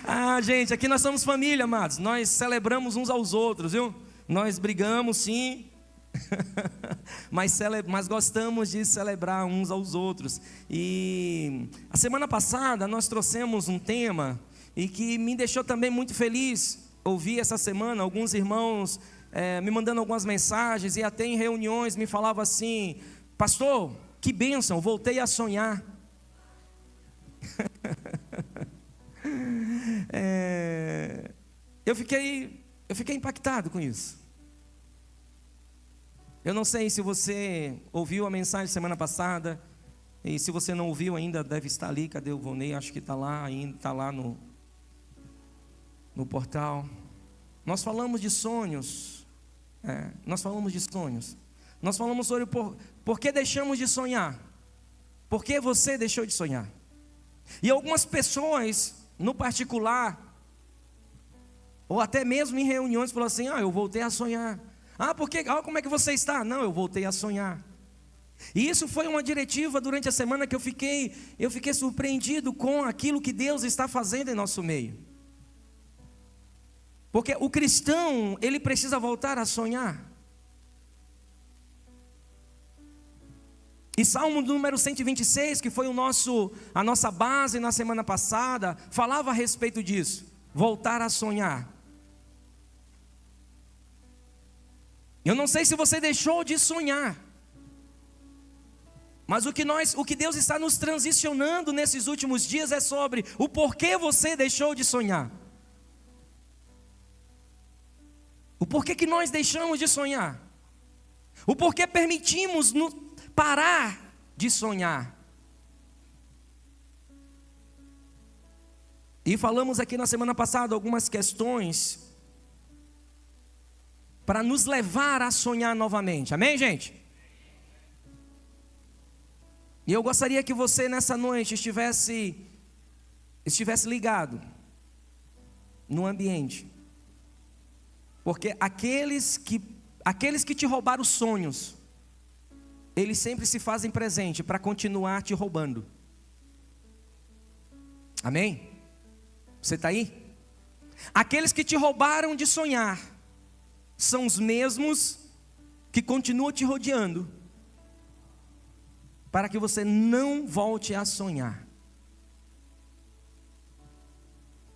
Ah, gente, aqui nós somos família, amados. Nós celebramos uns aos outros, viu? Nós brigamos, sim. mas gostamos de celebrar uns aos outros. E a semana passada nós trouxemos um tema e que me deixou também muito feliz. Ouvi essa semana alguns irmãos me mandando algumas mensagens, e até em reuniões me falavam assim: pastor, que bênção, voltei a sonhar. Eu fiquei impactado com isso. Eu não sei se você ouviu a mensagem semana passada, e se você não ouviu ainda, deve estar ali. Cadê o Vonei? Acho que está lá ainda, está lá no portal. Nós falamos de sonhos. Nós falamos de sonhos. Nós falamos sobre por que deixamos de sonhar. Por que você deixou de sonhar? E algumas pessoas, no particular, ou até mesmo em reuniões, falaram assim: eu voltei a sonhar. Como é que você está? Não, eu voltei a sonhar. E isso foi uma diretiva durante a semana que eu fiquei surpreendido com aquilo que Deus está fazendo em nosso meio. Porque o cristão, ele precisa voltar a sonhar. E Salmo número 126, que foi a nossa base na semana passada, falava a respeito disso: voltar a sonhar. Eu não sei se você deixou de sonhar, mas o que Deus está nos transicionando nesses últimos dias é sobre o porquê você deixou de sonhar. O porquê que nós deixamos de sonhar. O porquê permitimos parar de sonhar. E falamos aqui na semana passada algumas questões para nos levar a sonhar novamente. Amém, gente? E eu gostaria que você nessa noite estivesse ligado no ambiente. Porque aqueles que te roubaram os sonhos, eles sempre se fazem presente para continuar te roubando. Amém? Você está aí? Aqueles que te roubaram de sonhar são os mesmos que continuam te rodeando para que você não volte a sonhar.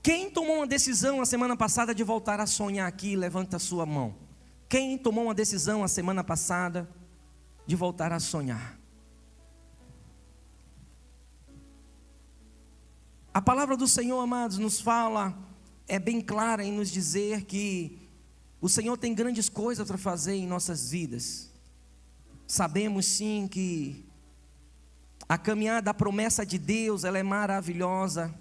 Quem tomou uma decisão a semana passada de voltar a sonhar aqui, levanta a sua mão. Quem tomou uma decisão a semana passada de voltar a sonhar? A palavra do Senhor, amados, nos fala, é bem clara em nos dizer que o Senhor tem grandes coisas para fazer em nossas vidas. Sabemos sim que a caminhada da promessa de Deus, ela é maravilhosa.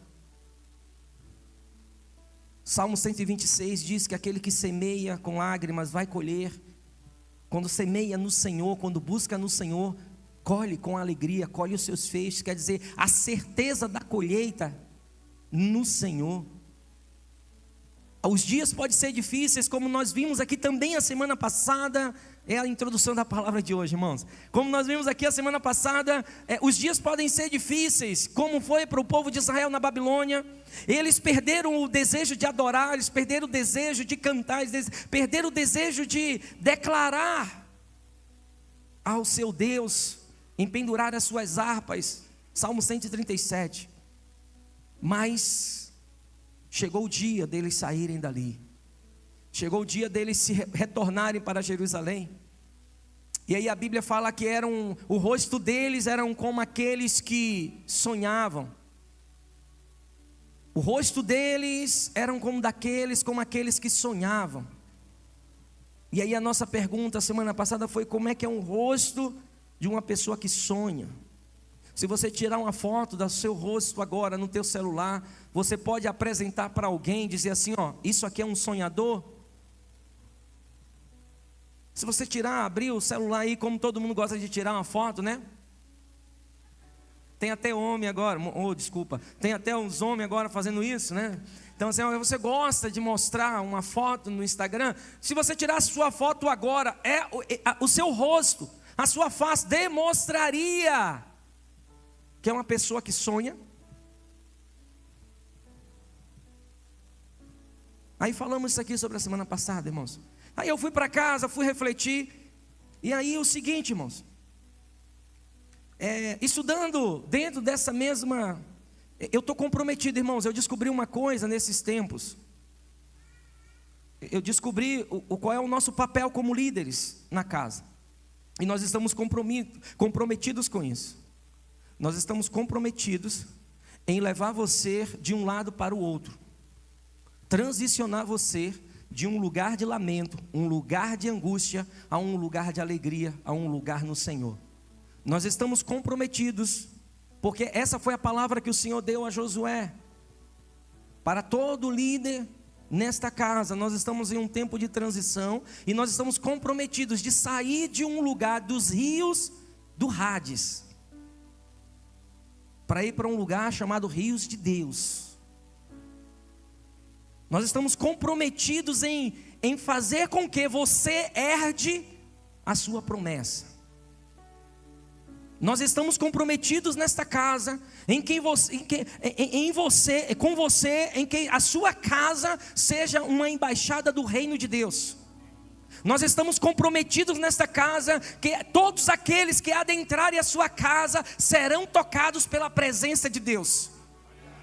Salmo 126 diz que aquele que semeia com lágrimas vai colher. Quando semeia no Senhor, quando busca no Senhor, colhe com alegria, colhe os seus feixes. Quer dizer, a certeza da colheita no Senhor. Os dias podem ser difíceis, como nós vimos aqui também a semana passada. É a introdução da palavra de hoje, irmãos. Como nós vimos aqui a semana passada, os dias podem ser difíceis, como foi para o povo de Israel na Babilônia. Eles perderam o desejo de adorar, eles perderam o desejo de cantar, eles perderam o desejo de declarar ao seu Deus, empendurar as suas harpas. Salmo 137. Mas chegou o dia deles saírem dali. Chegou o dia deles se retornarem para Jerusalém. E aí a Bíblia fala que o rosto deles eram como aqueles que sonhavam. O rosto deles eram como aqueles que sonhavam. E aí a nossa pergunta semana passada foi: como é que é um rosto de uma pessoa que sonha? Se você tirar uma foto do seu rosto agora no teu celular, você pode apresentar para alguém e dizer assim: isso aqui é um sonhador? Se você abrir o celular aí, como todo mundo gosta de tirar uma foto, né? Tem até homem agora, tem até uns homens agora fazendo isso, né? Então assim, você gosta de mostrar uma foto no Instagram? Se você tirasse sua foto agora, o seu rosto, a sua face demonstraria que é uma pessoa que sonha. Aí falamos isso aqui sobre a semana passada, irmãos. Aí eu fui para casa, fui refletir. E aí o seguinte, irmãos. Estudando dentro dessa mesma... Eu estou comprometido, irmãos. Eu descobri uma coisa nesses tempos. Eu descobri qual é o nosso papel como líderes na casa. E nós estamos comprometidos com isso. Nós estamos comprometidos em levar você de um lado para o outro. Transicionar você de um lugar de lamento, um lugar de angústia, a um lugar de alegria, a um lugar no Senhor. Nós estamos comprometidos, porque essa foi a palavra que o Senhor deu a Josué. Para todo líder nesta casa, nós estamos em um tempo de transição, e nós estamos comprometidos de sair de um lugar dos rios do Hades, para ir para um lugar chamado Rios de Deus. Nós estamos comprometidos em fazer com que você herde a sua promessa. Nós estamos comprometidos nesta casa, em que a sua casa seja uma embaixada do reino de Deus. Nós estamos comprometidos nesta casa, que todos aqueles que adentrarem a sua casa serão tocados pela presença de Deus.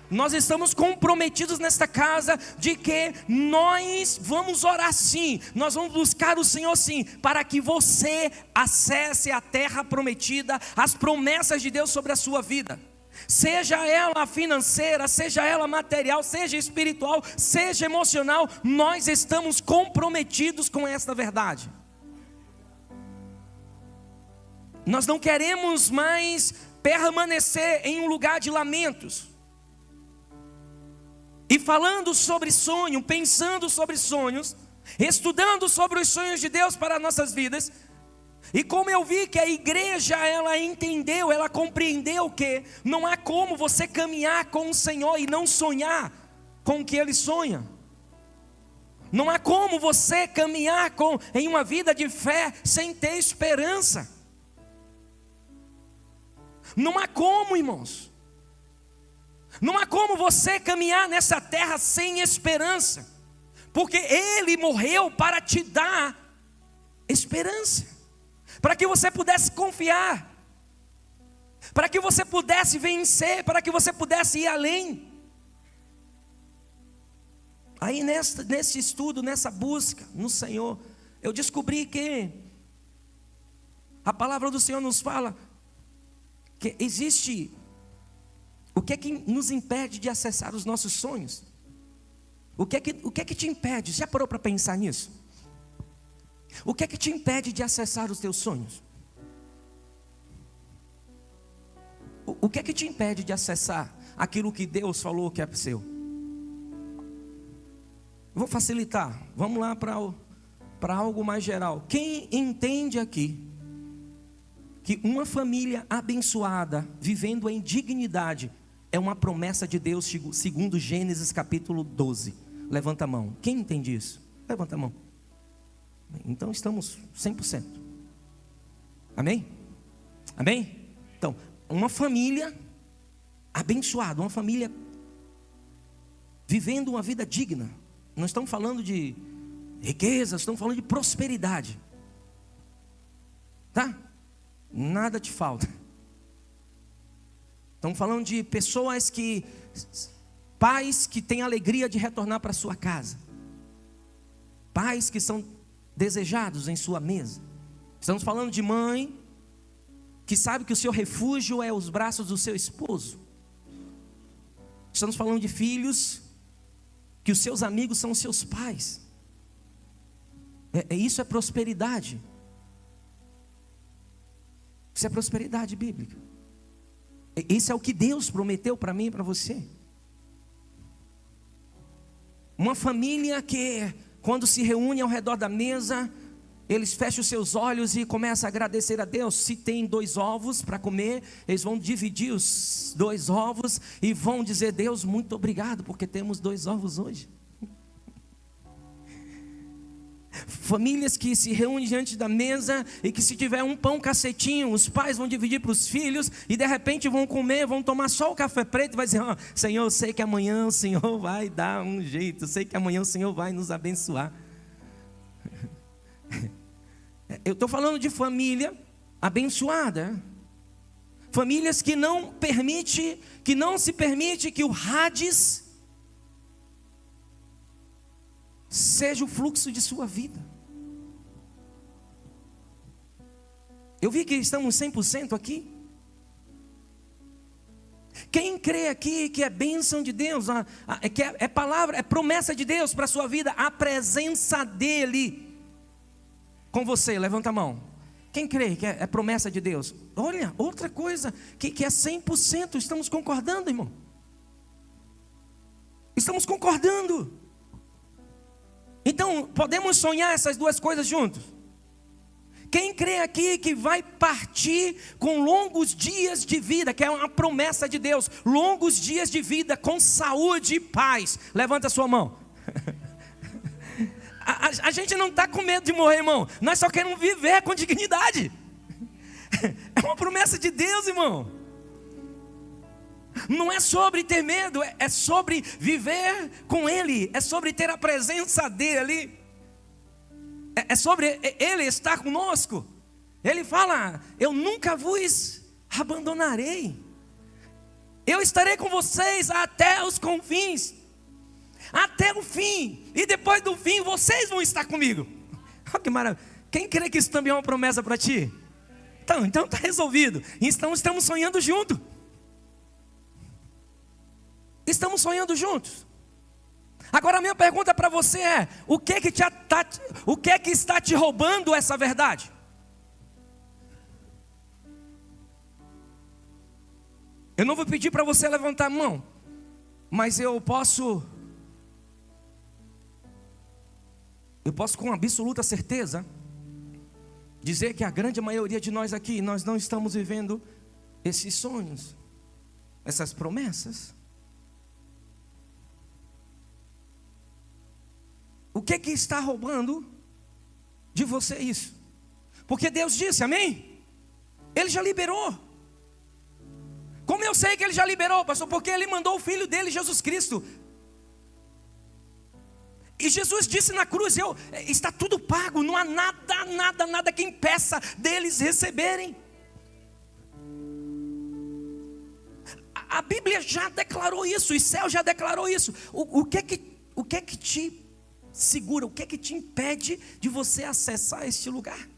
Nós estamos comprometidos nesta casa de que nós vamos orar sim, nós vamos buscar o Senhor sim, para que você acesse a terra prometida, as promessas de Deus sobre a sua vida. Seja ela financeira, seja ela material, seja espiritual, seja emocional, nós estamos comprometidos com esta verdade. Nós não queremos mais permanecer em um lugar de lamentos. E falando sobre sonho, pensando sobre sonhos, estudando sobre os sonhos de Deus para nossas vidas. E como eu vi que a igreja, ela entendeu, ela compreendeu que não há como você caminhar com o Senhor e não sonhar com o que Ele sonha. Não há como você caminhar em uma vida de fé sem ter esperança. Não há como, irmãos. Não há como você caminhar nessa terra sem esperança, porque Ele morreu para te dar esperança, para que você pudesse confiar, para que você pudesse vencer, para que você pudesse ir além. Aí nesse estudo, nessa busca no Senhor, eu descobri que a palavra do Senhor nos fala que existe... O que é que nos impede de acessar os nossos sonhos? O que é que te impede? Já parou para pensar nisso? O que é que te impede de acessar os teus sonhos? O que é que te impede de acessar aquilo que Deus falou que é seu? Vou facilitar. Vamos lá para algo mais geral. Quem entende aqui que uma família abençoada, vivendo em dignidade, é uma promessa de Deus segundo Gênesis capítulo 12? Levanta a mão. Quem entende isso? Levanta a mão. Então estamos 100%. Amém? Amém? Então, uma família abençoada, uma família vivendo uma vida digna. Não estamos falando de riqueza, estamos falando de prosperidade. Tá? Nada te falta. Estamos falando de pessoas pais que têm alegria de retornar para sua casa. Pais que são desejados em sua mesa. Estamos falando de mãe que sabe que o seu refúgio é os braços do seu esposo. Estamos falando de filhos que os seus amigos são os seus pais. Isso é prosperidade. Isso é prosperidade bíblica. Isso é o que Deus prometeu para mim e para você. Uma família que, quando se reúne ao redor da mesa, eles fecham os seus olhos e começam a agradecer a Deus. Se tem 2 ovos para comer, eles vão dividir os 2 ovos e vão dizer: Deus, muito obrigado, porque temos 2 ovos hoje. Famílias que se reúnem diante da mesa e que, se tiver um pão cacetinho, os pais vão dividir para os filhos e de repente vão comer, vão tomar só o café preto e vai dizer: oh, Senhor, eu sei que amanhã o Senhor vai dar um jeito, eu sei que amanhã o Senhor vai nos abençoar. Eu estou falando de família abençoada. Famílias que não se permite que o Hades seja o fluxo de sua vida. Eu vi que estamos 100% aqui. Quem crê aqui que é bênção de Deus, que é palavra, é promessa de Deus para a sua vida, a presença dEle com você, levanta a mão. Quem crê que é promessa de Deus? Olha, outra coisa que é 100%, estamos concordando, irmão. Estamos concordando. Então, podemos sonhar essas duas coisas juntos? Quem crê aqui que vai partir com longos dias de vida, que é uma promessa de Deus, longos dias de vida com saúde e paz, levanta a sua mão. A gente não está com medo de morrer, irmão. Nós só queremos viver com dignidade. É uma promessa de Deus, irmão. Não é sobre ter medo, é sobre viver com Ele, é sobre ter a presença dEle, é sobre Ele estar conosco. Ele fala: eu nunca vos abandonarei, eu estarei com vocês até os confins, até o fim, e depois do fim vocês vão estar comigo. Olha que maravilha. Quem crê que isso também é uma promessa para ti? Então está resolvido. Então estamos sonhando juntos. Estamos sonhando juntos. Agora a minha pergunta para você é: o que que está te roubando essa verdade? Eu não vou pedir para você levantar a mão, mas eu posso com absoluta certeza dizer que a grande maioria de nós aqui, nós não estamos vivendo esses sonhos, essas promessas. O que está roubando de você isso? Porque Deus disse, amém? Ele já liberou. Como eu sei que Ele já liberou, pastor? Porque Ele mandou o Filho dele, Jesus Cristo. E Jesus disse na cruz: está tudo pago, não há nada que impeça deles receberem. A Bíblia já declarou isso, o céu já declarou isso. O que é que te segura, o que é que te impede de você acessar este lugar?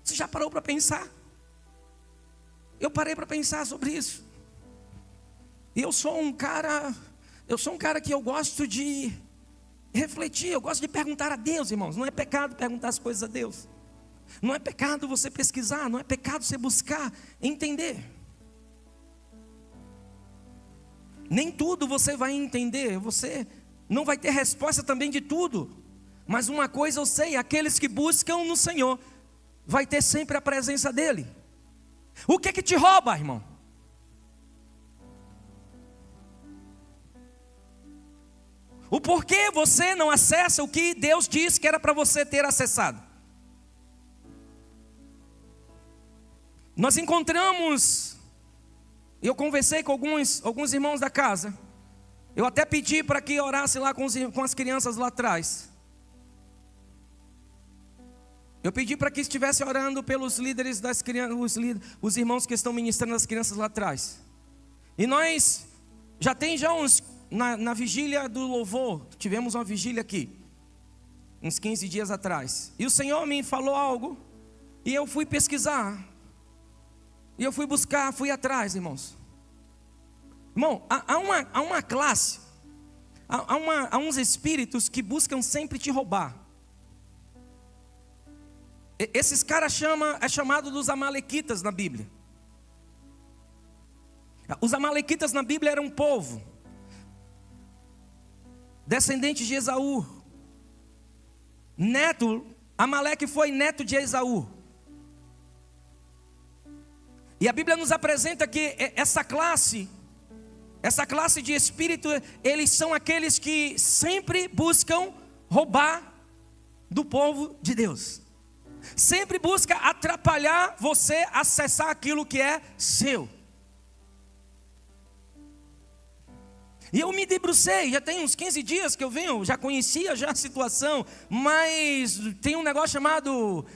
Você já parou para pensar? Eu parei para pensar sobre isso. E eu sou um cara que eu gosto de refletir, eu gosto de perguntar a Deus, irmãos. Não é pecado perguntar as coisas a Deus. Não é pecado você pesquisar, não é pecado você buscar entender. Nem tudo você vai entender, você não vai ter resposta também de tudo. Mas uma coisa eu sei: aqueles que buscam no Senhor vai ter sempre a presença dEle. O que que te rouba, irmão? O porquê você não acessa o que Deus disse que era para você ter acessado? Nós encontramos, eu conversei com alguns irmãos da casa. Eu até pedi para que orasse lá com as crianças lá atrás. Eu pedi para que estivesse orando pelos líderes das crianças, os irmãos que estão ministrando as crianças lá atrás. E nós já uns, na vigília do louvor, tivemos uma vigília aqui, uns 15 dias atrás. E o Senhor me falou algo, e eu fui pesquisar, e eu fui buscar, fui atrás, irmãos. Irmão, há uma classe, há uns espíritos que buscam sempre te roubar. Esses caras é chamado dos amalequitas na Bíblia. Os amalequitas na Bíblia eram um povo descendente de Esaú. Amaleque foi neto de Esaú. E a Bíblia nos apresenta que essa classe de espírito, eles são aqueles que sempre buscam roubar do povo de Deus. Sempre busca atrapalhar você acessar aquilo que é seu. E eu me debrucei, já tem uns 15 dias que eu venho, já conhecia já a situação, mas tem um negócio chamado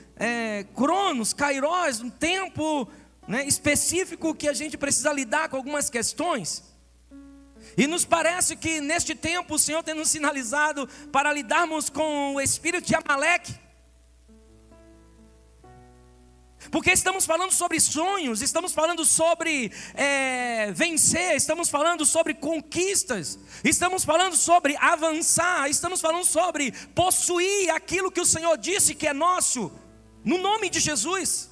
Cronos, Kairos, um tempo, né, específico que a gente precisa lidar com algumas questões. E nos parece que neste tempo o Senhor tem nos sinalizado para lidarmos com o espírito de Amaleque. Porque estamos falando sobre sonhos, estamos falando sobre vencer, estamos falando sobre conquistas, estamos falando sobre avançar, estamos falando sobre possuir aquilo que o Senhor disse que é nosso, no nome de Jesus.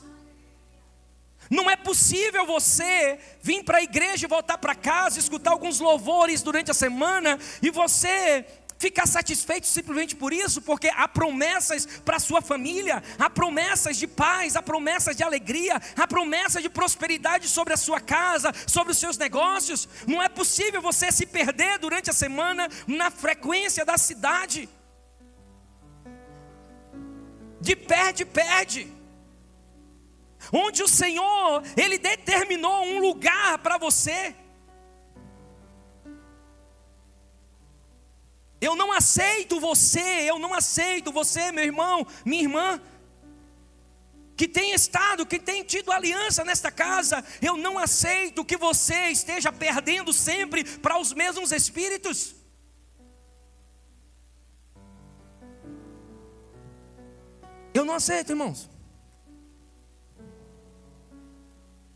Não é possível você vir para a igreja e voltar para casa, escutar alguns louvores durante a semana e você ficar satisfeito simplesmente por isso, porque há promessas para a sua família, há promessas de paz, há promessas de alegria, há promessas de prosperidade sobre a sua casa, sobre os seus negócios. Não é possível você se perder durante a semana na frequência da cidade. De perde. Onde o Senhor, Ele determinou um lugar para você. Eu não aceito você, meu irmão, minha irmã, que tem estado, que tem tido aliança nesta casa. Eu não aceito que você esteja perdendo sempre para os mesmos espíritos. Eu não aceito, irmãos.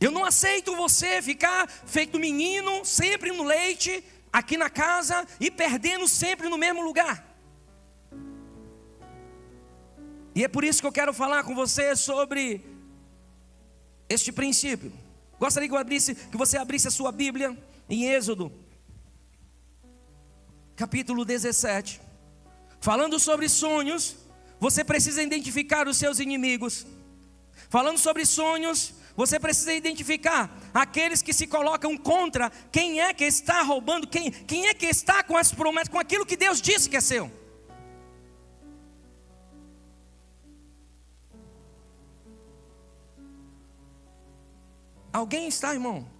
Eu não aceito você ficar feito menino, sempre no leite, aqui na casa, e perdendo sempre no mesmo lugar. E é por isso que eu quero falar com você sobre este princípio. Gostaria que você abrisse a sua Bíblia em Êxodo, capítulo 17. Falando sobre sonhos, você precisa identificar os seus inimigos. Falando sobre sonhos, você precisa identificar aqueles que se colocam contra. Quem é que está roubando? Quem é que está com as promessas, com aquilo que Deus disse que é seu? Alguém está, irmão,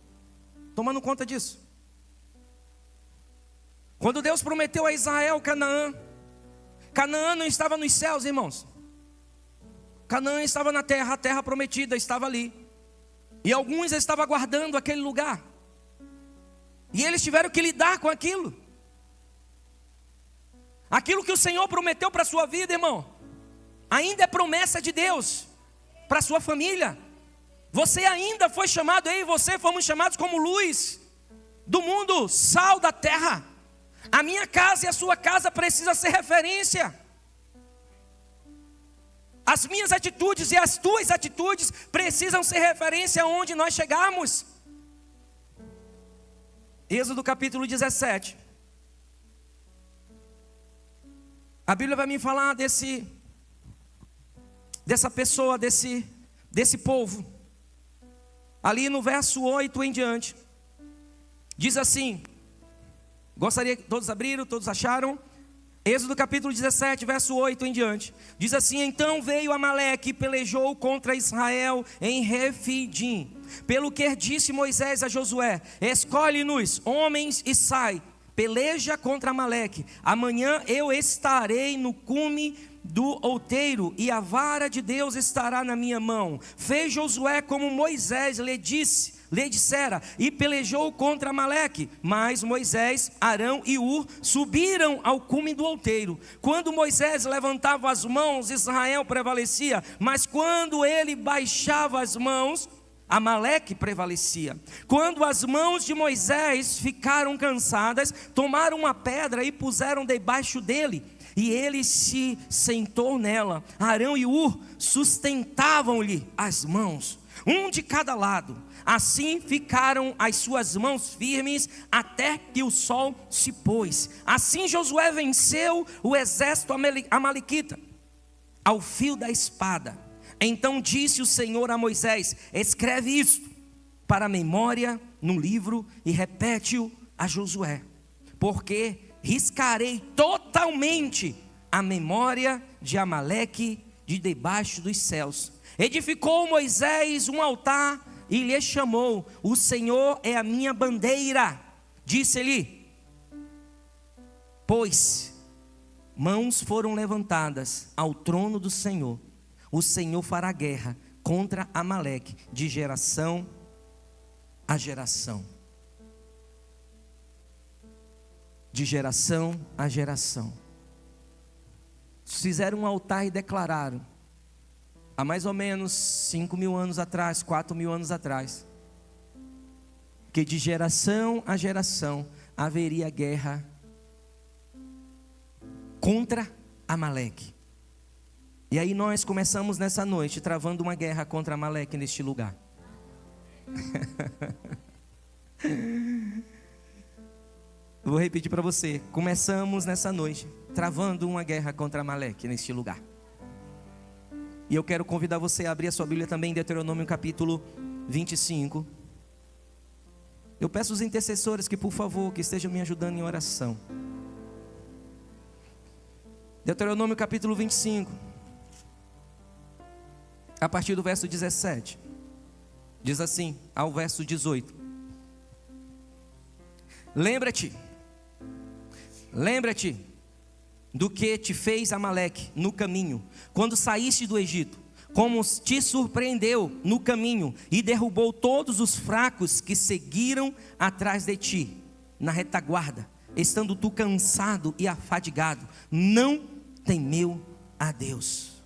tomando conta disso? Quando Deus prometeu a Israel Canaã, Canaã não estava nos céus, irmãos. Canaã estava na terra, a terra prometida estava ali. E alguns estavam aguardando aquele lugar. E eles tiveram que lidar com aquilo. Aquilo que o Senhor prometeu para a sua vida, irmão, ainda é promessa de Deus para a sua família. Você ainda foi chamado, eu e você fomos chamados como luz do mundo, sal da terra. A minha casa e a sua casa precisa ser referência. As minhas atitudes e as tuas atitudes precisam ser referência aonde nós chegarmos. Êxodo capítulo 17. A Bíblia vai me falar dessa pessoa, desse povo. Ali no verso 8 em diante. Diz assim, gostaria que todos abriram, todos acharam? Êxodo capítulo 17, verso 8 em diante. Diz assim: então veio Amaleque e pelejou contra Israel em Refidim. Pelo que disse Moisés a Josué: escolhe-nos homens e sai, peleja contra Amaleque. Amanhã eu estarei no cume do outeiro e a vara de Deus estará na minha mão. Fez Josué como Moisés lhe dissera, e pelejou contra Amaleque. Mas Moisés, Arão e Ur subiram ao cume do outeiro. Quando Moisés levantava as mãos, Israel prevalecia, mas quando ele baixava as mãos, Amaleque prevalecia. Quando as mãos de Moisés ficaram cansadas, tomaram uma pedra e puseram debaixo dele, e ele se sentou nela. Arão e Ur sustentavam-lhe as mãos, um de cada lado. Assim ficaram as suas mãos firmes até que o sol se pôs. Assim Josué venceu o exército amalequita ao fio da espada. Então disse o Senhor a Moisés: escreve isto para a memória no livro e repete-o a Josué, porque riscarei totalmente a memória de Amaleque de debaixo dos céus. Edificou Moisés um altar e lhe chamou: o Senhor é a minha bandeira. Disse-lhe: pois mãos foram levantadas ao trono do Senhor, o Senhor fará guerra contra Amaleque de geração a geração. De geração a geração. Fizeram um altar e declararam, há mais ou menos 5.000 anos atrás, 4.000 anos atrás, que de geração a geração haveria guerra contra Amaleque. E aí nós começamos nessa noite travando uma guerra contra Amaleque neste lugar. Vou repetir para você. Começamos nessa noite travando uma guerra contra Amaleque neste lugar. E eu quero convidar você a abrir a sua Bíblia também em Deuteronômio capítulo 25. Eu peço aos intercessores que, por favor, que estejam me ajudando em oração. Deuteronômio capítulo 25, a partir do verso 17, diz assim, ao verso 18: Lembra-te do que te fez Amaleque no caminho, quando saíste do Egito, como te surpreendeu no caminho e derrubou todos os fracos que seguiram atrás de ti, na retaguarda, estando tu cansado e afadigado, não temeu a Deus.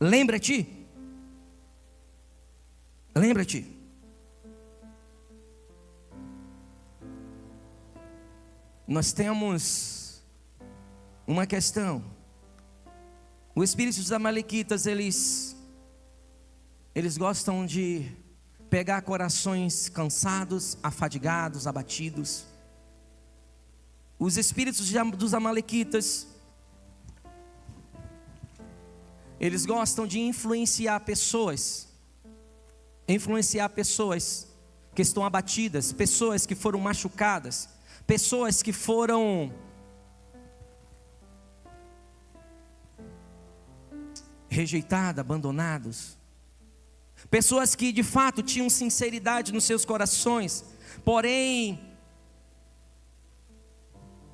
Lembra-te. Nós temos uma questão. O espírito dos amalequitas, eles gostam de pegar corações cansados, afadigados, abatidos. Os espíritos dos amalequitas, eles gostam de influenciar pessoas que estão abatidas, pessoas que foram machucadas, pessoas que foram rejeitadas, abandonados, pessoas que de fato tinham sinceridade nos seus corações, porém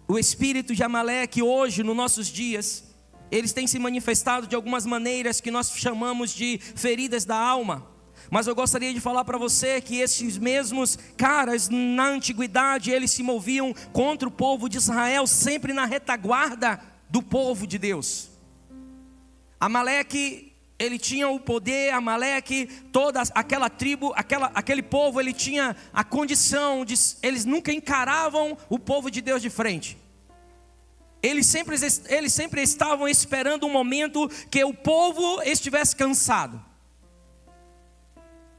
o espírito de Amaleque hoje, nos nossos dias, eles têm se manifestado de algumas maneiras que nós chamamos de feridas da alma. Mas eu gostaria de falar para você que esses mesmos caras na antiguidade, eles se moviam contra o povo de Israel, sempre na retaguarda do povo de Deus. Amaleque, ele tinha o poder. Amaleque, toda aquela tribo, aquele povo, ele tinha a condição de, eles nunca encaravam o povo de Deus de frente. Eles sempre estavam esperando um momento que o povo estivesse cansado.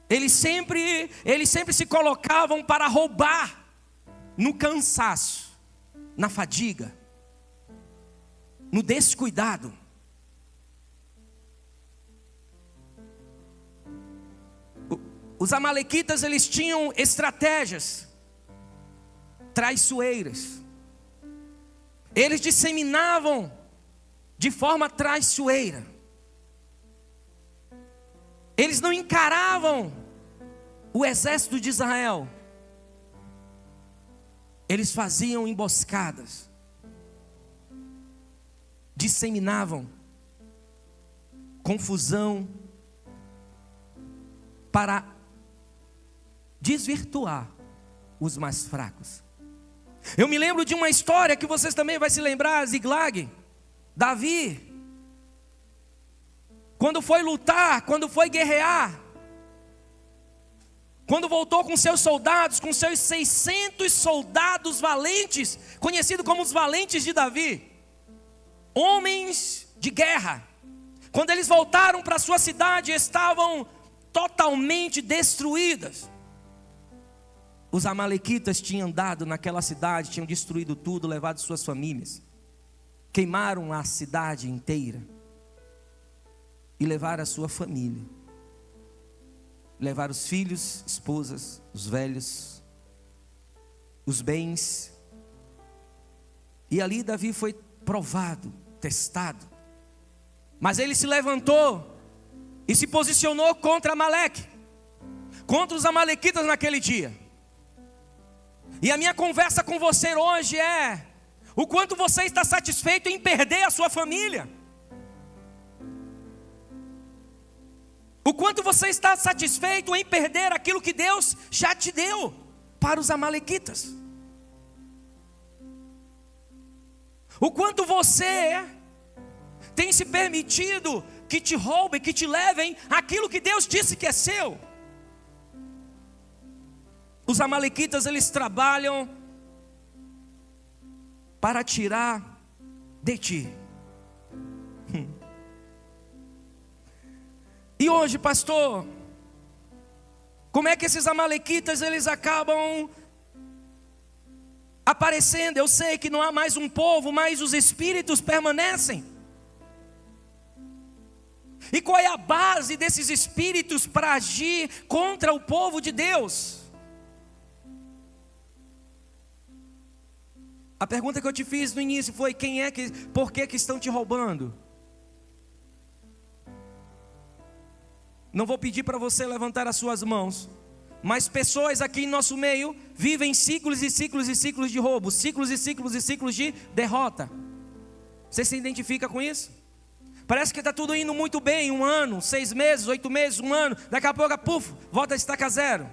Eles sempre se colocavam para roubar no cansaço, na fadiga, no descuidado. Os amalequitas, eles tinham estratégias traiçoeiras. Eles disseminavam de forma traiçoeira. Eles não encaravam o exército de Israel. Eles faziam emboscadas, disseminavam confusão para desvirtuar os mais fracos. Eu me lembro de uma história que vocês também vão se lembrar, Ziklag. Davi, quando foi lutar, quando foi guerrear, quando voltou com seus soldados, com seus 600 soldados valentes, conhecidos como os valentes de Davi, homens de guerra, quando eles voltaram para sua cidade, estavam totalmente destruídas. Os amalequitas tinham andado naquela cidade, tinham destruído tudo, levado suas famílias, queimaram a cidade inteira e levaram a sua família, levaram os filhos, esposas, os velhos, os bens. E ali Davi foi provado, testado. Mas ele se levantou e se posicionou contra Amaleque, contra os amalequitas naquele dia. E a minha conversa com você hoje é: o quanto você está satisfeito em perder a sua família? O quanto você está satisfeito em perder aquilo que Deus já te deu para os amalequitas? O quanto você tem se permitido que te roubem, que te levem aquilo que Deus disse que é seu? Os amalequitas, eles trabalham para tirar de ti. E hoje, pastor, como é que esses amalequitas eles acabam aparecendo? Eu sei que não há mais um povo, mas os espíritos permanecem. E qual é a base desses espíritos para agir contra o povo de Deus? A pergunta que eu te fiz no início foi: por que estão te roubando? Não vou pedir para você levantar as suas mãos, mas pessoas aqui em nosso meio vivem ciclos e ciclos e ciclos de roubo, ciclos e ciclos e ciclos de derrota. Você se identifica com isso? Parece que está tudo indo muito bem, 1 ano, 6 meses, 8 meses, 1 ano, daqui a pouco, puf, volta a estaca zero.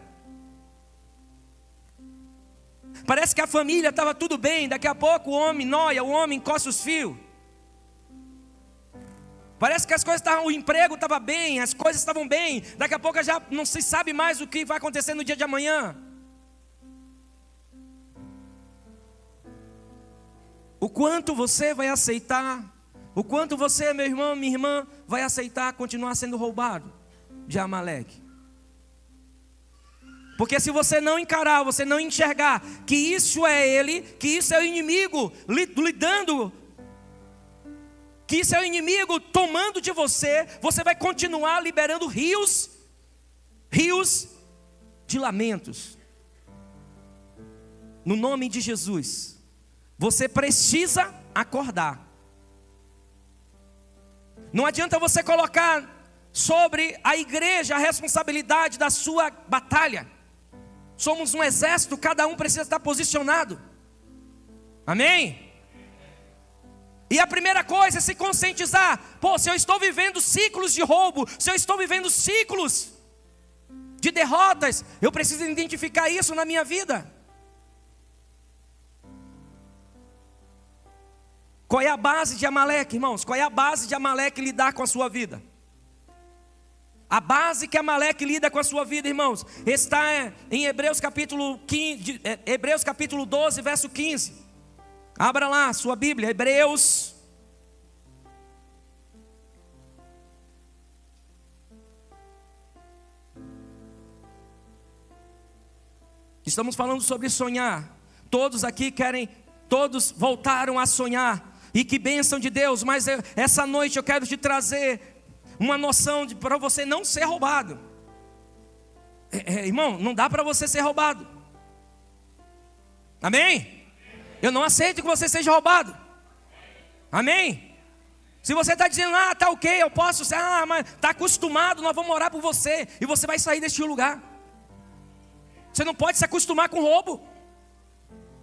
Parece que a família estava tudo bem, daqui a pouco o homem noia, o homem encosta os fios. Parece que as coisas estavam, o emprego estava bem, as coisas estavam bem, daqui a pouco já não se sabe mais o que vai acontecer no dia de amanhã. O quanto você vai aceitar, o quanto você, meu irmão, minha irmã, vai aceitar continuar sendo roubado de Amaleque? Porque se você não encarar, você não enxergar que isso é ele, que isso é o inimigo lidando, que isso é o inimigo tomando de você, você vai continuar liberando rios de lamentos. No nome de Jesus, você precisa acordar. Não adianta você colocar sobre a igreja a responsabilidade da sua batalha. Somos um exército, cada um precisa estar posicionado. Amém? E a primeira coisa é se conscientizar: se eu estou vivendo ciclos de roubo, se eu estou vivendo ciclos de derrotas, eu preciso identificar isso na minha vida. Qual é a base de Amaleque, irmãos? Qual é a base de Amaleque lidar com a sua vida? A base que Amaleque lida com a sua vida, irmãos, está em Hebreus capítulo 12, verso 15. Abra lá sua Bíblia, Hebreus. Estamos falando sobre sonhar. Todos aqui todos voltaram a sonhar. E que bênção de Deus, mas essa noite eu quero te trazer uma noção para você não ser roubado. Irmão, não dá para você ser roubado. Amém? Eu não aceito que você seja roubado. Amém? Se você está dizendo: tá ok, eu posso ser, mas está acostumado, nós vamos orar por você, e você vai sair deste lugar. Você não pode se acostumar com roubo.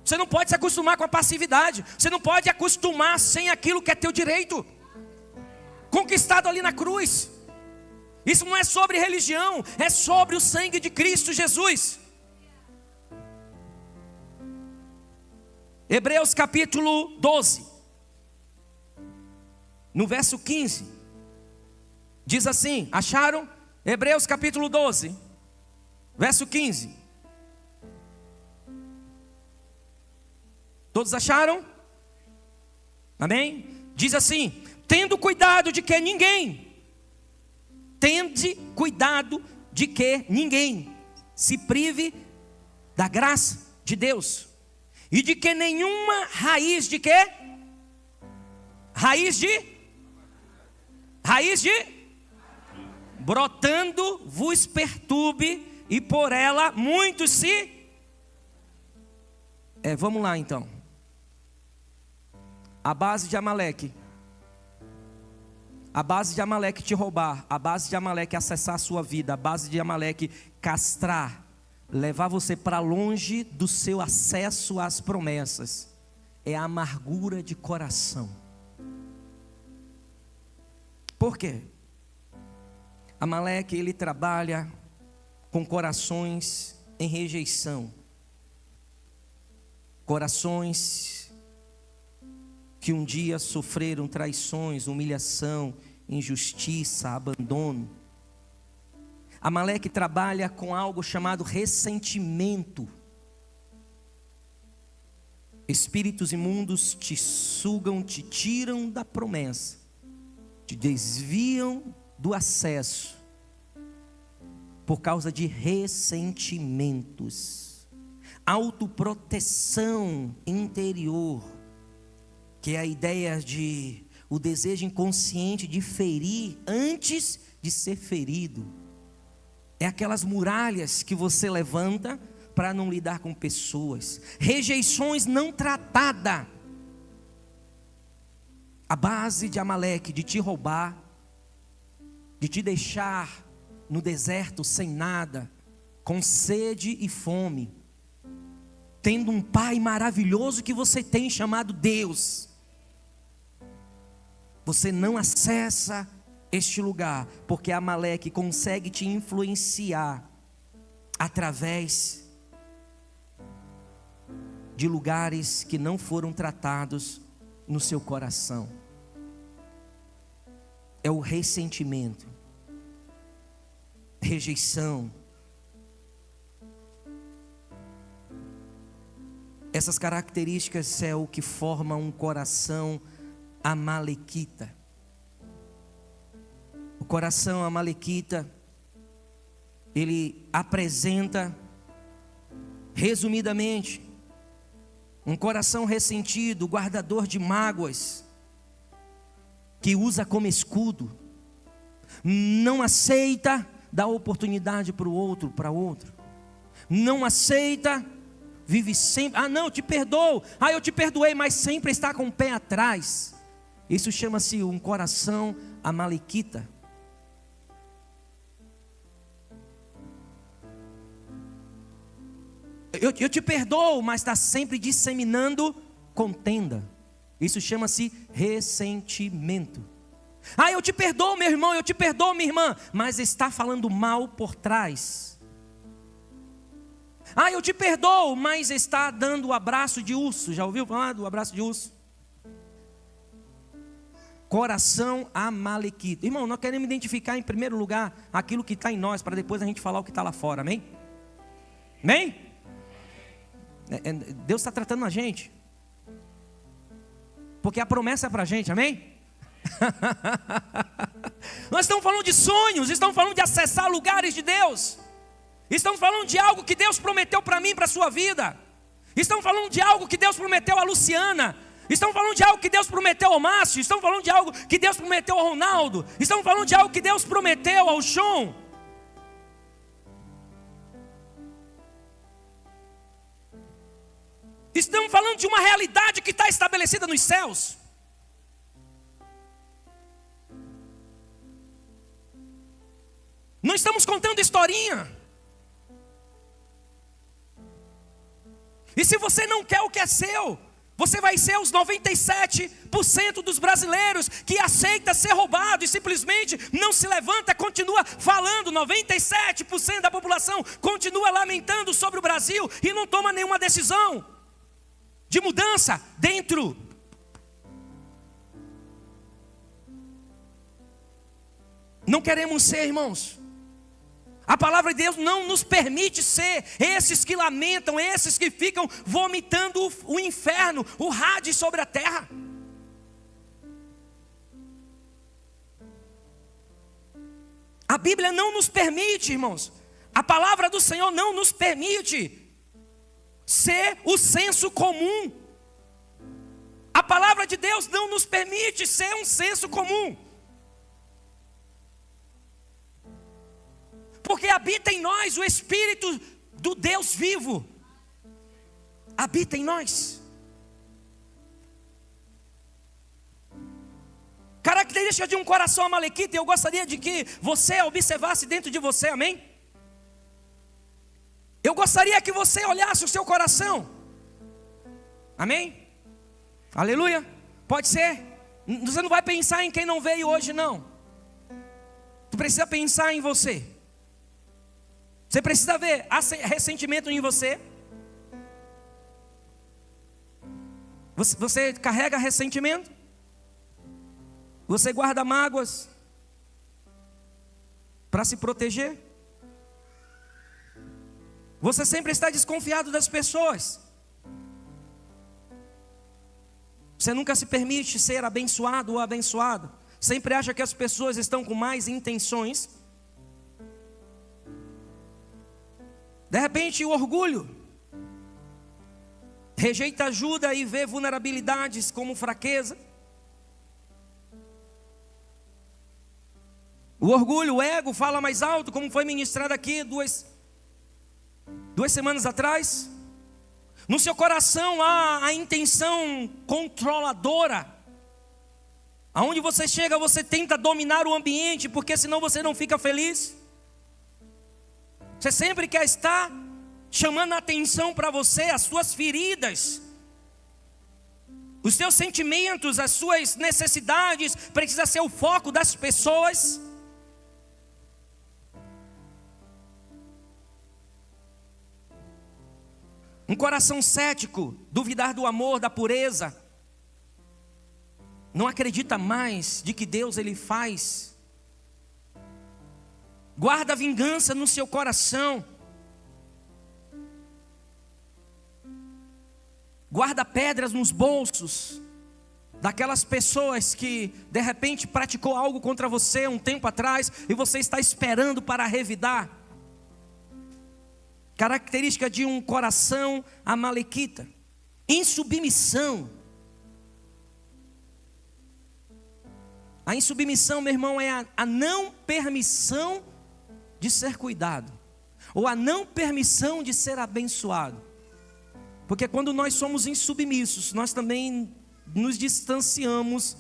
Você não pode se acostumar com a passividade. Você não pode acostumar sem aquilo que é teu direito, conquistado ali na cruz. Isso não é sobre religião, é sobre o sangue de Cristo Jesus. Hebreus capítulo 12, no verso 15, diz assim, acharam? Hebreus capítulo 12, verso 15. Todos acharam? Amém? Diz assim: tendo cuidado de que ninguém se prive da graça de Deus, e de que nenhuma raiz de quê? Raiz de brotando vos perturbe, e por ela muitos se... vamos lá então. A base de Amaleque. A base de Amaleque te roubar, a base de Amaleque acessar a sua vida, a base de Amaleque castrar, levar você para longe do seu acesso às promessas, é a amargura de coração. Por quê? Amaleque, ele trabalha com corações em rejeição, corações que um dia sofreram traições, humilhação, injustiça, abandono. Amaleque trabalha com algo chamado ressentimento. Espíritos imundos te sugam, te tiram da promessa, te desviam do acesso, por causa de ressentimentos. Autoproteção interior, que é a ideia de o desejo inconsciente de ferir antes de ser ferido. É aquelas muralhas que você levanta para não lidar com pessoas. Rejeições não tratadas. A base de Amaleque, de te roubar, de te deixar no deserto sem nada, com sede e fome, tendo um pai maravilhoso que você tem chamado Deus. Você não acessa este lugar, porque Amaleque consegue te influenciar através de lugares que não foram tratados no seu coração. É o ressentimento, rejeição. Essas características é o que forma um coração amalequita. O coração amalequita, ele apresenta, resumidamente, um coração ressentido, guardador de mágoas, que usa como escudo, não aceita dar oportunidade para o outro, para outro, não aceita, vive sempre, não, te perdoo, eu te perdoei, mas sempre está com o pé atrás. Isso chama-se um coração amalequita. Eu te perdoo, mas está sempre disseminando contenda. Isso chama-se ressentimento. Eu te perdoo, meu irmão, eu te perdoo, minha irmã, mas está falando mal por trás. Eu te perdoo, mas está dando o abraço de urso. Já ouviu falar do abraço de urso? Coração amalequita. Irmão, nós queremos identificar em primeiro lugar aquilo que está em nós, para depois a gente falar o que está lá fora, amém? Amém? Deus está tratando a gente, porque a promessa é para a gente, amém? Nós estamos falando de sonhos, estamos falando de acessar lugares de Deus, estamos falando de algo que Deus prometeu para mim, para a sua vida, estamos falando de algo que Deus prometeu a Luciana, estamos falando de algo que Deus prometeu ao Márcio, estamos falando de algo que Deus prometeu ao Ronaldo, estamos falando de algo que Deus prometeu ao Sean. Estamos falando de uma realidade que está estabelecida nos céus. Não estamos contando historinha. E se você não quer o que é seu, você vai ser os 97% dos brasileiros que aceita ser roubado e simplesmente não se levanta, continua falando. 97% da população continua lamentando sobre o Brasil e não toma nenhuma decisão de mudança dentro. Não queremos ser, irmãos. A palavra de Deus não nos permite ser esses que lamentam, esses que ficam vomitando o inferno, o Hades sobre a terra. A Bíblia não nos permite, irmãos. A palavra do Senhor não nos permite ser o senso comum. A palavra de Deus não nos permite ser um senso comum. Porque habita em nós o Espírito do Deus vivo. Habita em nós. característica de um coração amalequita, e eu gostaria de que você observasse dentro de você, amém? Eu gostaria que você olhasse o seu coração, amém? Aleluia, pode ser. Você não vai pensar em quem não veio hoje, não. Tu precisa pensar em você. Você precisa ver, há ressentimento em você? Você carrega ressentimento? Você guarda mágoas para se proteger? Você sempre está desconfiado das pessoas? Você nunca se permite ser abençoado ou abençoado? Sempre acha que as pessoas estão com mais intenções? De repente o orgulho rejeita ajuda e vê vulnerabilidades como fraqueza. O orgulho, o ego fala mais alto, como foi ministrado aqui duas semanas atrás. No seu coração há a intenção controladora. Aonde você chega, você tenta dominar o ambiente, porque senão você não fica feliz. Você sempre quer estar chamando a atenção para você, as suas feridas, os seus sentimentos, as suas necessidades, precisa ser o foco das pessoas. Um coração cético, duvidar do amor, da pureza, não acredita mais de que Deus ele faz. Guarda a vingança no seu coração. Guarda pedras nos bolsos daquelas pessoas que de repente praticou algo contra você um tempo atrás e você está esperando para revidar. Característica de um coração amalequita: insubmissão. A insubmissão, meu irmão, é a não permissão de ser cuidado, ou a não permissão de ser abençoado. Porque quando nós somos insubmissos, nós também nos distanciamos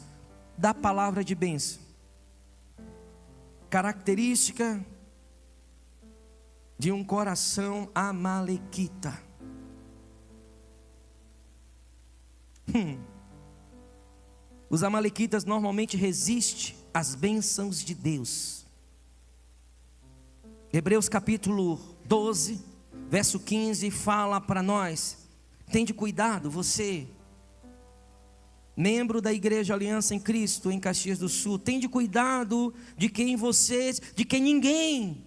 da palavra de bênção. Característica de um coração amalequita. Os amalequitas normalmente resistem às bênçãos de Deus. Hebreus capítulo 12, verso 15 fala para nós: tende cuidado, você, membro da Igreja Aliança em Cristo em Caxias do Sul, tende cuidado de que ninguém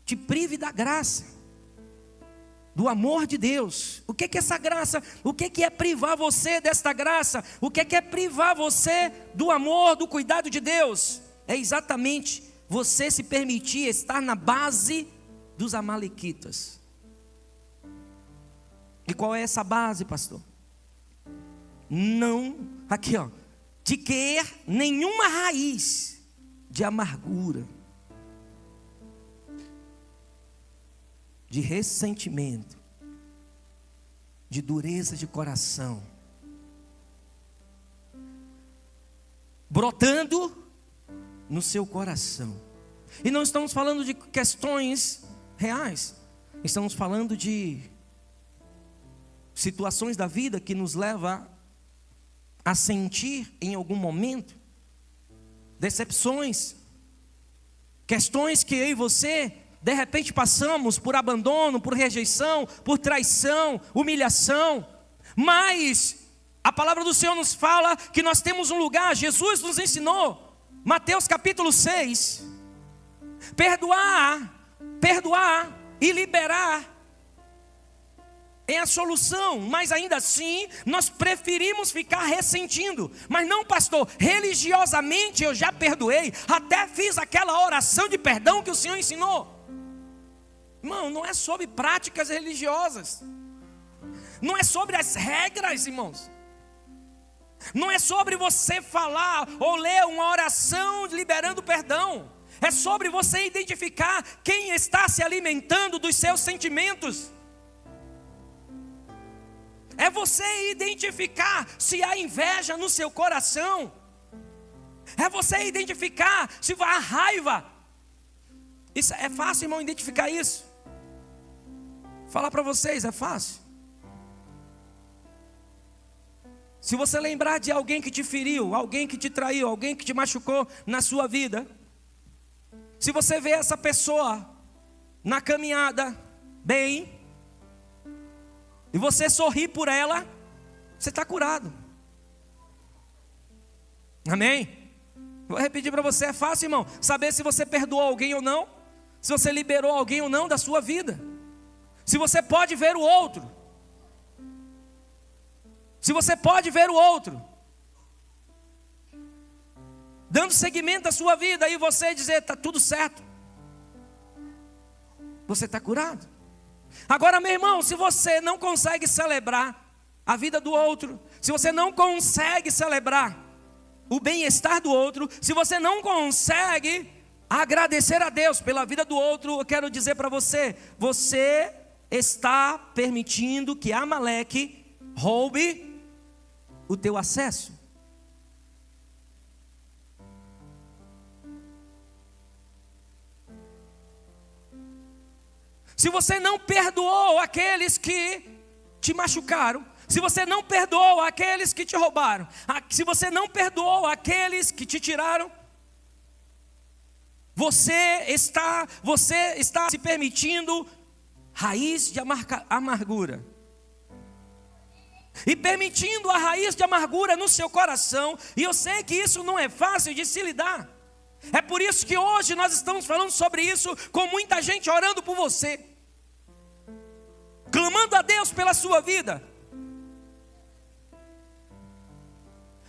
te prive da graça, do amor de Deus. O que é essa graça? O que é privar você desta graça? O que é privar você do amor, do cuidado de Deus? É exatamente você se permitir estar na base dos amalequitas. E qual é essa base, pastor? Não, aqui ó, de querer nenhuma raiz de amargura, de ressentimento, de dureza de coração, brotando no seu coração. E não estamos falando de questões reais, estamos falando de situações da vida que nos leva a sentir em algum momento decepções, questões que eu e você de repente passamos por abandono, por rejeição, por traição, humilhação. Mas a palavra do Senhor nos fala que nós temos um lugar. Jesus nos ensinou, Mateus capítulo 6, perdoar e liberar é a solução. Mas ainda assim nós preferimos ficar ressentindo. Mas não, pastor, religiosamente eu já perdoei, até fiz aquela oração de perdão que o Senhor ensinou. Irmão, não é sobre práticas religiosas, não é sobre as regras, irmãos. Não é sobre você falar ou ler uma oração liberando perdão. É sobre você identificar quem está se alimentando dos seus sentimentos. É você identificar se há inveja no seu coração. É você identificar se a raiva. Isso é fácil, irmão, identificar isso. Falar para vocês, é fácil. Se você lembrar de alguém que te feriu, alguém que te traiu, alguém que te machucou na sua vida, se você vê essa pessoa na caminhada bem, e você sorrir por ela, você está curado. Amém? Vou repetir para você, é fácil, irmão, saber se você perdoou alguém ou não, se você liberou alguém ou não da sua vida, se você pode ver o outro, se você pode ver o outro, dando seguimento à sua vida, e você dizer, está tudo certo, você está curado. Agora, meu irmão, se você não consegue celebrar a vida do outro, se você não consegue celebrar o bem-estar do outro, se você não consegue agradecer a Deus pela vida do outro, eu quero dizer para você, você está permitindo que Amaleque roube o teu acesso. Se você não perdoou aqueles que te machucaram, se você não perdoou aqueles que te roubaram, se você não perdoou aqueles que te tiraram, você está se permitindo raiz de amargura. E permitindo a raiz de amargura no seu coração, e eu sei que isso não é fácil de se lidar. É por isso que hoje nós estamos falando sobre isso, com muita gente orando por você, clamando a Deus pela sua vida.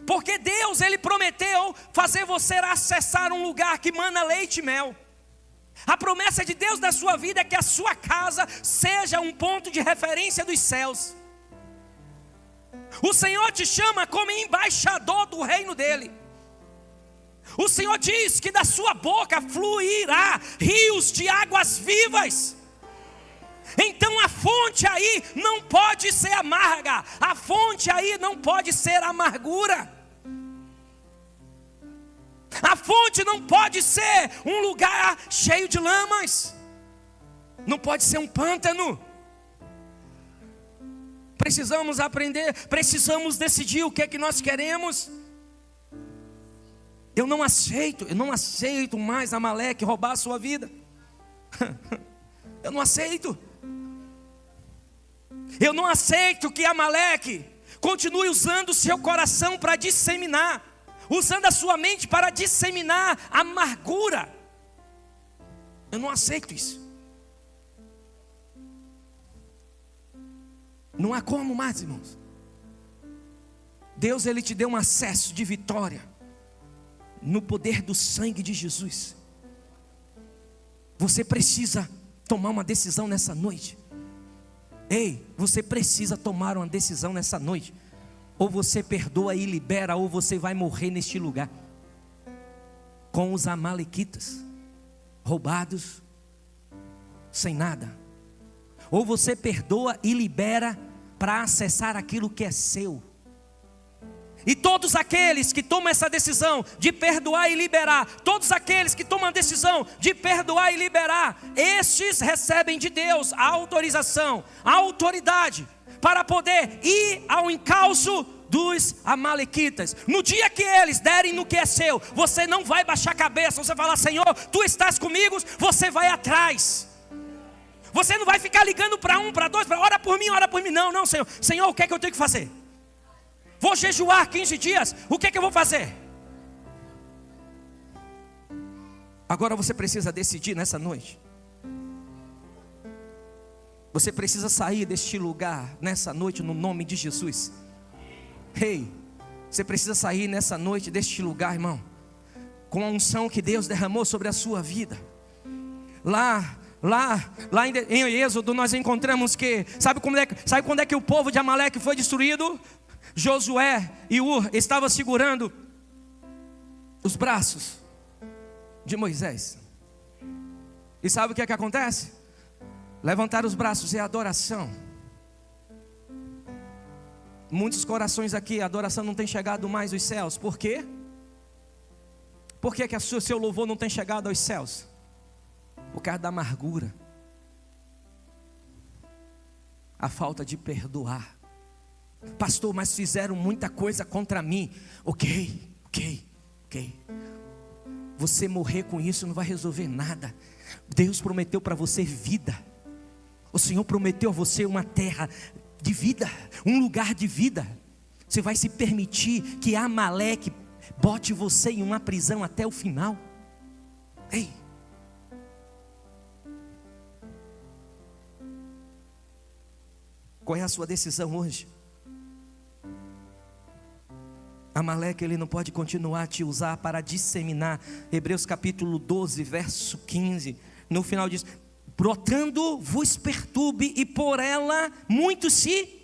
Porque Deus, Ele prometeu fazer você acessar um lugar que mana leite e mel. A promessa de Deus da sua vida é que a sua casa seja um ponto de referência dos céus. O Senhor te chama como embaixador do reino dEle. O Senhor diz que da sua boca fluirá rios de águas vivas. Então a fonte aí não pode ser amarga, a fonte aí não pode ser amargura. A fonte não pode ser um lugar cheio de lamas, não pode ser um pântano. Precisamos aprender, precisamos decidir o que é que nós queremos. Eu não aceito mais Amaleque roubar a sua vida. Eu não aceito. Eu não aceito que Amaleque continue usando o seu coração para disseminar, usando a sua mente para disseminar amargura. Eu não aceito isso. Não há como mais, irmãos. Deus, Ele te deu um acesso de vitória no poder do sangue de Jesus. Você precisa tomar uma decisão nessa noite. Ei, você precisa tomar uma decisão nessa noite. Ou você perdoa e libera, ou você vai morrer neste lugar com os amalequitas, roubados, sem nada. Ou você perdoa e libera para acessar aquilo que é seu. E todos aqueles que tomam essa decisão de perdoar e liberar, todos aqueles que tomam a decisão de perdoar e liberar, estes recebem de Deus a autorização, a autoridade para poder ir ao encalço dos amalequitas. No dia que eles derem no que é seu, você não vai baixar a cabeça, você vai falar: Senhor, Tu estás comigo, você vai atrás. Você não vai ficar ligando para um, para dois, para ora por mim. Não, Senhor. Senhor, o que é que eu tenho que fazer? Vou jejuar 15 dias, o que é que eu vou fazer? Agora você precisa decidir nessa noite. Você precisa sair deste lugar nessa noite no nome de Jesus. Ei, você precisa sair nessa noite deste lugar, irmão, com a unção que Deus derramou sobre a sua vida. Lá em Êxodo nós encontramos que, sabe quando é que o povo de Amaleque foi destruído? Josué e Ur estavam segurando os braços de Moisés. E sabe o que é que acontece? Levantar os braços é adoração. Muitos corações aqui, a adoração não tem chegado mais aos céus. Por quê? Por que seu louvor não tem chegado aos céus? Por causa da amargura, a falta de perdoar. Pastor, mas fizeram muita coisa contra mim. Ok. Você morrer com isso não vai resolver nada. Deus prometeu para você vida. O Senhor prometeu a você uma terra de vida, um lugar de vida. Você vai se permitir que Amaleque bote você em uma prisão até o final? Ei! Qual é a sua decisão hoje? Amaleque, ele não pode continuar a te usar para disseminar. Hebreus capítulo 12, verso 15, no final diz: brotando vos perturbe, e por ela muitos se...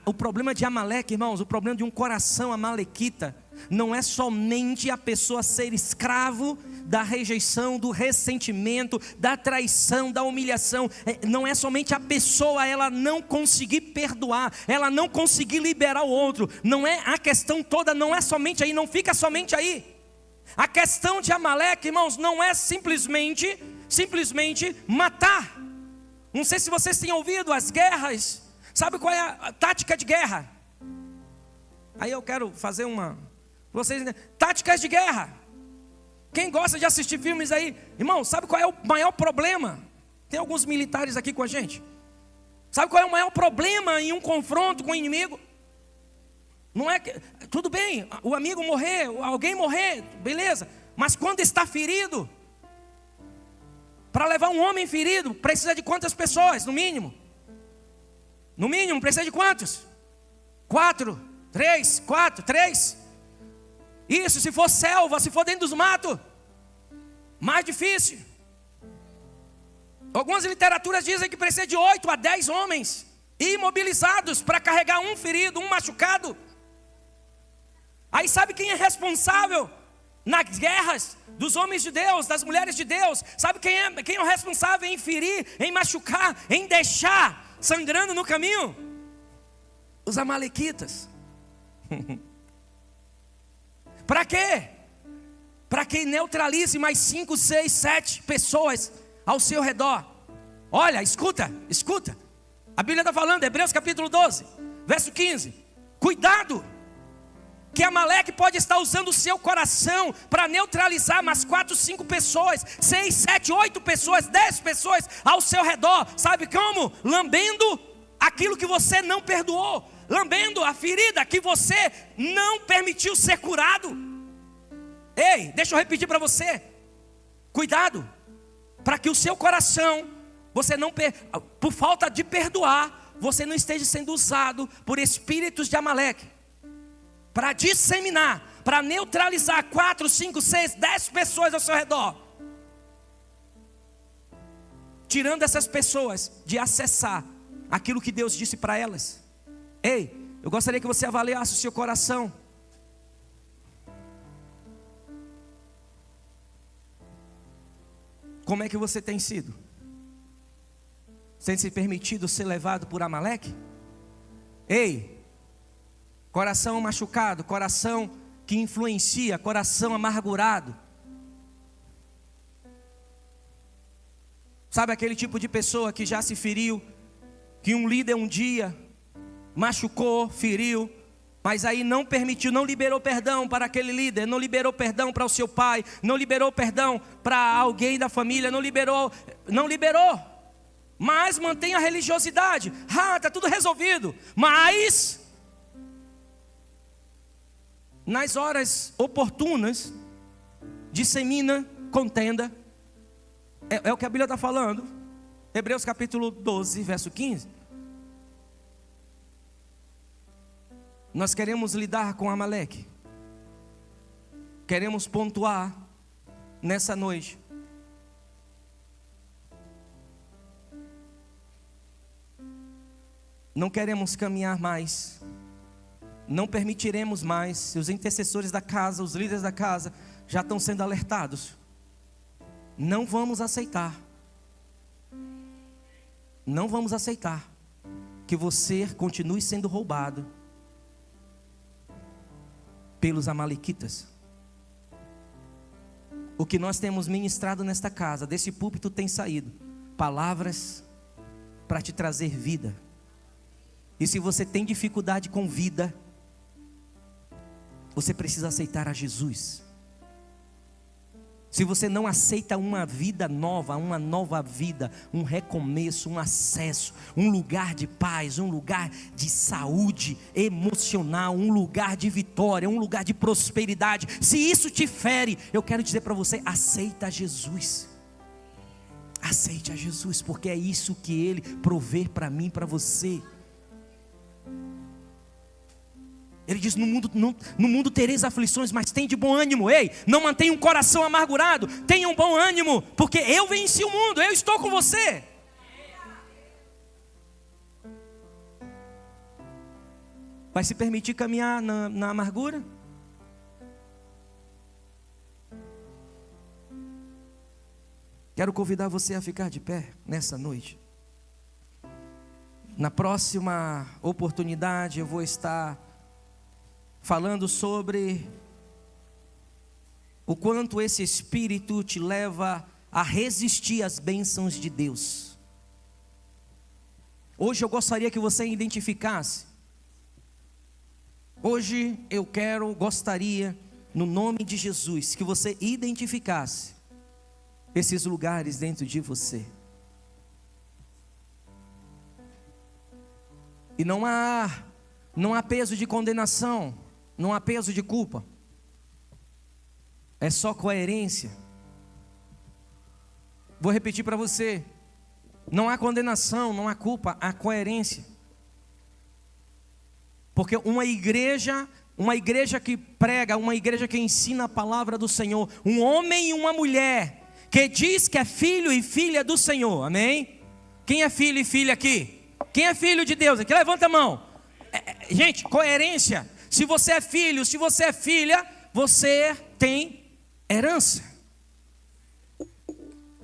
O problema de Amaleque, irmãos, o problema de um coração amalequita, não é somente a pessoa ser escravo da rejeição, do ressentimento, da traição, da humilhação. Não é somente a pessoa ela não conseguir perdoar, ela não conseguir liberar o outro. Não é a questão toda, não é somente aí, não fica somente aí. A questão de Amaleque, irmãos, não é simplesmente matar. Não sei se vocês têm ouvido as guerras. Sabe qual é a tática de guerra? Aí eu quero fazer vocês, táticas de guerra. Quem gosta de assistir filmes aí, irmão, sabe qual é o maior problema? Tem alguns militares aqui com a gente. Sabe qual é o maior problema em um confronto com o inimigo? Não é que, tudo bem, o amigo morrer, alguém morrer, beleza. Mas quando está ferido, para levar um homem ferido, precisa de quantas pessoas, no mínimo? No mínimo, precisa de quantos? 4, 3, 4, 3. Isso, se for selva, se for dentro dos matos, mais difícil. Algumas literaturas dizem que precisa de 8 a 10 homens imobilizados para carregar um ferido, um machucado. Aí sabe quem é responsável nas guerras dos homens de Deus, das mulheres de Deus? Sabe quem é o responsável em ferir, em machucar, em deixar sangrando no caminho? Os amalequitas. Para quê? Para que neutralize mais 5, 6, 7 pessoas ao seu redor. Olha, escuta. A Bíblia está falando, Hebreus capítulo 12, verso 15. Cuidado, que Amaleque pode estar usando o seu coração para neutralizar mais 4, 5 pessoas, 6, 7, 8 pessoas, 10 pessoas ao seu redor. Sabe como? Lambendo aquilo que você não perdoou, lambendo a ferida que você não permitiu ser curado. Ei, deixa eu repetir para você. Cuidado, para que o seu coração, você não por falta de perdoar, você não esteja sendo usado por espíritos de Amaleque para disseminar, para neutralizar 4, 5, 6, 10 pessoas ao seu redor, tirando essas pessoas de acessar aquilo que Deus disse para elas. Ei, eu gostaria que você avaliasse o seu coração. Como é que você tem sido? Sem se permitido ser levado por Amaleque? Ei, coração machucado, coração que influencia, coração amargurado. Sabe aquele tipo de pessoa que já se feriu, que um líder um dia machucou, feriu, mas aí não permitiu, não liberou perdão para aquele líder, não liberou perdão para o seu pai, não liberou perdão para alguém da família, não liberou, mas mantém a religiosidade. Está tudo resolvido, mas nas horas oportunas dissemina contenda. É o que a Bíblia está falando. Hebreus capítulo 12, verso 15. Nós queremos lidar com Amaleque. Queremos pontuar nessa noite. Não queremos caminhar mais. Não permitiremos mais. Os intercessores da casa, os líderes da casa já estão sendo alertados. Não vamos aceitar. Não vamos aceitar que você continue sendo roubado pelos amalequitas. o que nós temos ministrado nesta casa, desse púlpito tem saído palavras para te trazer vida. E se você tem dificuldade com vida, você precisa aceitar a Jesus. Se você não aceita uma vida nova, uma nova vida, um recomeço, um acesso, um lugar de paz, um lugar de saúde emocional, um lugar de vitória, um lugar de prosperidade, se isso te fere, eu quero dizer para você, aceita Jesus. Aceite a Jesus, porque é isso que Ele provê para mim, para você. Ele diz, no mundo tereis aflições, mas tem de bom ânimo. Ei, não mantenha um coração amargurado, tenha um bom ânimo, porque eu venci o mundo, eu estou com você. Vai se permitir caminhar na amargura? Quero convidar você a ficar de pé nessa noite. Na próxima oportunidade eu vou estar falando sobre o quanto esse espírito te leva a resistir às bênçãos de Deus. Hoje eu gostaria que você identificasse. Hoje eu gostaria, no nome de Jesus, que você identificasse esses lugares dentro de você. E não há peso de condenação. Não há peso de culpa, é só coerência. Vou repetir para você, não há condenação, não há culpa, há coerência. Porque uma igreja que prega, uma igreja que ensina a palavra do Senhor, um homem e uma mulher que diz que é filho e filha do Senhor, amém? Quem é filho e filha aqui? Quem é filho de Deus aqui? Levanta a mão. Gente, coerência. Se você é filho, se você é filha, você tem herança.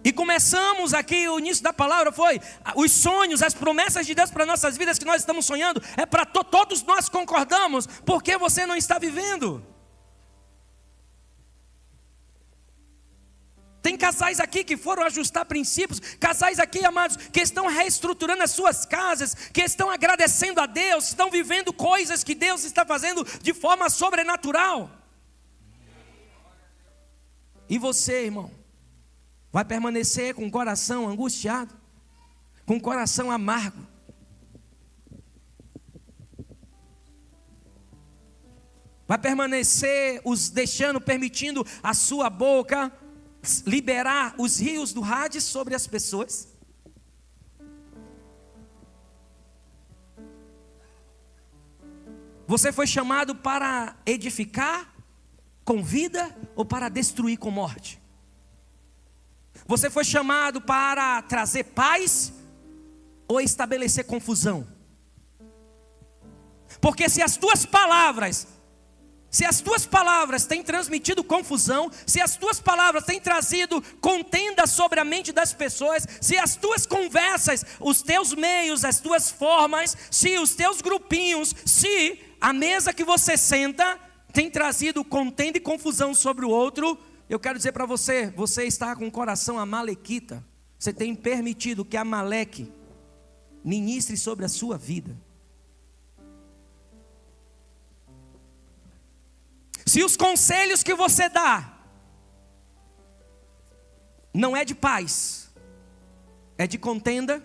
E começamos aqui, o início da palavra foi os sonhos, as promessas de Deus para nossas vidas que nós estamos sonhando, é para todos nós concordamos, porque você não está vivendo. Tem casais aqui que foram ajustar princípios, casais aqui, amados, que estão reestruturando as suas casas, que estão agradecendo a Deus, estão vivendo coisas que Deus está fazendo de forma sobrenatural. E você, irmão, vai permanecer com o coração angustiado, com o coração amargo. Vai permanecer permitindo a sua boca liberar os rios do Hades sobre as pessoas? Você foi chamado para edificar com vida ou para destruir com morte? Você foi chamado para trazer paz ou estabelecer confusão? Porque se as tuas palavras têm transmitido confusão, se as tuas palavras têm trazido contenda sobre a mente das pessoas, se as tuas conversas, os teus meios, as tuas formas, se os teus grupinhos, se a mesa que você senta tem trazido contenda e confusão sobre o outro, eu quero dizer para você, você está com o coração amalequita. Você tem permitido que Amaleque ministre sobre a sua vida. Se os conselhos que você dá não é de paz, é de contenda,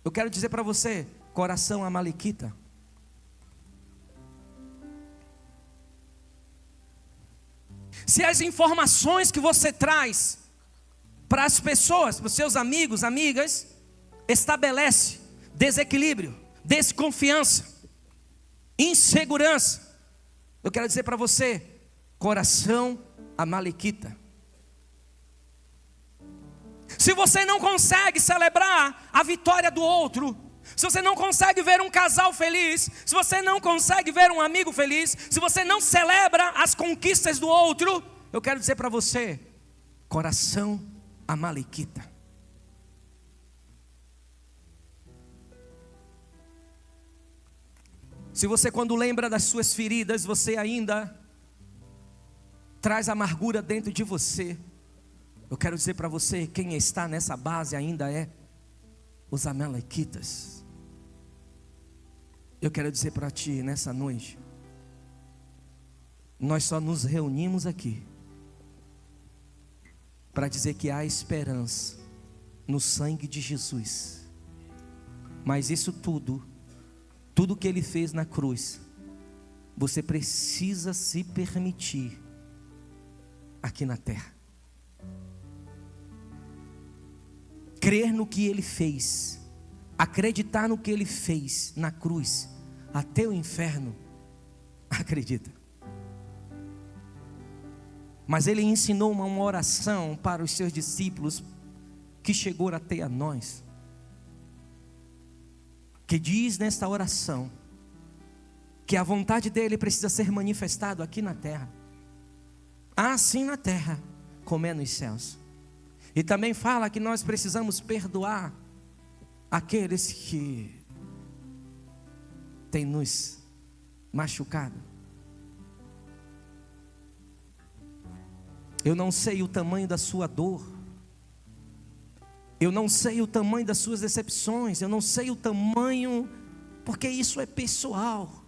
eu quero dizer para você, coração amalequita. Se as informações que você traz para as pessoas, para os seus amigos, amigas, estabelece desequilíbrio, desconfiança, insegurança, eu quero dizer para você, coração amalequita. Se você não consegue celebrar a vitória do outro, se você não consegue ver um casal feliz, se você não consegue ver um amigo feliz, se você não celebra as conquistas do outro, eu quero dizer para você, coração amalequita. Se você, quando lembra das suas feridas, você ainda traz amargura dentro de você. Eu quero dizer para você, quem está nessa base ainda é os amalequitas. Eu quero dizer para ti nessa noite, nós só nos reunimos aqui para dizer que há esperança no sangue de Jesus. Mas isso tudo que Ele fez na cruz, você precisa se permitir aqui na terra. Crer no que Ele fez, acreditar no que Ele fez na cruz, até o inferno acredita. Mas Ele ensinou uma oração para os seus discípulos, que chegou até a nós, que diz nesta oração, que a vontade dEle precisa ser manifestada aqui na terra, assim na terra, como é nos céus. E também fala que nós precisamos perdoar aqueles que têm nos machucado. Eu não sei o tamanho da sua dor, eu não sei o tamanho das suas decepções, eu não sei o tamanho, porque isso é pessoal.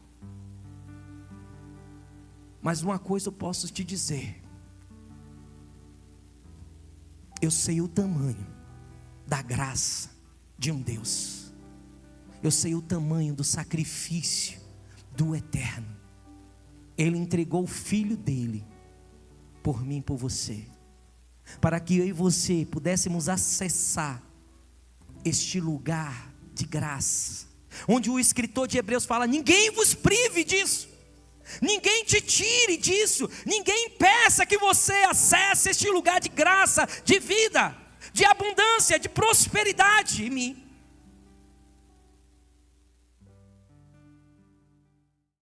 Mas uma coisa eu posso te dizer: eu sei o tamanho da graça de um Deus, eu sei o tamanho do sacrifício do Eterno. Ele entregou o Filho dele por mim e por você, para que eu e você pudéssemos acessar este lugar de graça, onde o escritor de Hebreus fala: ninguém vos prive disso, ninguém te tire disso, ninguém impeça que você acesse este lugar de graça, de vida, de abundância, de prosperidade em mim.